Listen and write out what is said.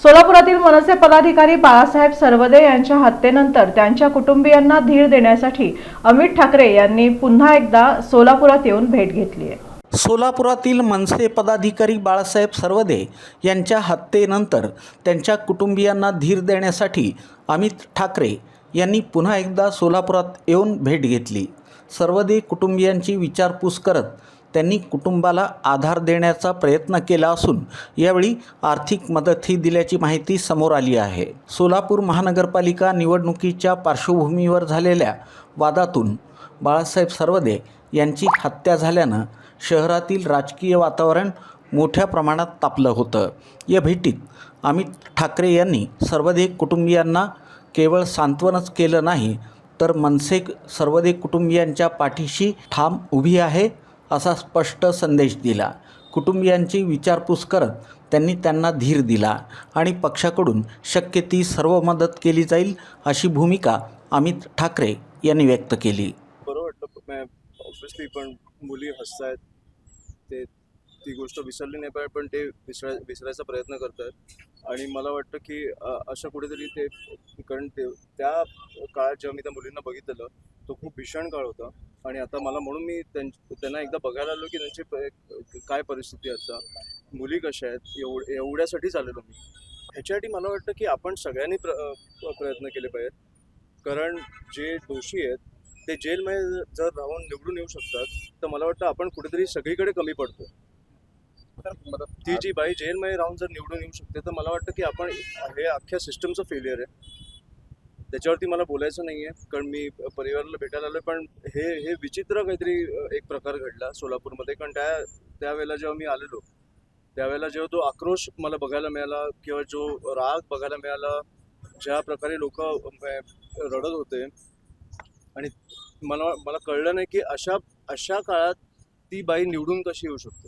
सोलापुरातील मनसे पदाधिकारी बाळासाहेब सरवदे यांच्या हत्येनंतर त्यांच्या कुटुंबियांना धीर देण्यासाठी अमित ठाकरे यांनी पुन्हा एकदा सोलापुरात येऊन भेट घेतली आहे। सोलापुरातील मनसे पदाधिकारी बाळासाहेब सरवदे यांच्या हत्येनंतर त्यांच्या कुटुंबियांना धीर देण्यासाठी अमित ठाकरे यांनी पुन्हा एकदा सोलापुरात येऊन भेट घेतली। सरवदे कुटुंबियांची विचारपूस करत त्यांनी कुटुंबाला आधार देण्याचा प्रयत्न केला असून यावेळी आर्थिक मदतही दिल्याची माहिती समोर आली आहे। सोलापूर महानगरपालिका निवडणुकीच्या पार्श्वभूमीवर झालेल्या वादातून बाळासाहेब सरवदे यांची हत्या झाल्यानं शहरातील राजकीय वातावरण मोठ्या प्रमाणात तापलं होतं। या भेटीत अमित ठाकरे यांनी सरवदे कुटुंबियांना केवळ सांत्वनच केलं नाही तर मनसे सरवदे कुटुंबियांच्या पाठीशी ठाम उभी आहे असा स्पष्ट संदेश दिला। कुटुंबियांची विचारपूस करत त्यांनी त्यांना धीर दिला आणि पक्षाकडून शक्य ती सर्व मदत केली जाईल अशी भूमिका अमित ठाकरे यांनी व्यक्त केली। बरं वाटलं ऑब्व्हियसली, पण मुली हसतायत, ते ती गोष्ट विसरली नाही पाहिजे, पण ते विसरायचा प्रयत्न करतात आणि मला वाटतं की अशा कुठेतरी ते, कारण त्या काळात जेव्हा मी त्या मुलींना बघितलेलं तो खूप भीषण काळ होता आणि आता मला म्हणून मी त्यांना एकदा बघायला आलो की त्यांची काय परिस्थिती आता, मुली कशा आहेत, एवढ्यासाठीच आलेलो मी। ह्याच्यासाठी मला वाटतं की आपण सगळ्यांनी प्रयत्न केले पाहिजेत, कारण जे दोषी आहेत ते जेलमध्ये जर राहून निवडून येऊ शकतात तर मला वाटतं आपण कुठेतरी सगळीकडे कमी पडतो। ती जी बाई जेलमध्ये राहून जर निवडून येऊ शकते तर मला वाटतं की आपण हे अख्ख्या सिस्टमचं फेलियर आहे। त्याच्यावरती मला बोलायचं नाही आहे, कारण मी परिवाराला भेटायला आलो, पण हे विचित्र काहीतरी एक प्रकार घडला सोलापूरमध्ये। कारण त्यावेळेला जेव्हा मी आलेलो त्यावेळेला जेव्हा तो आक्रोश मला बघायला मिळाला किंवा जो राग बघायला मिळाला, ज्या प्रकारे लोक रडत होते आणि मला कळलं नाही की अशा काळात ती बाई निवडून कशी येऊ शकते।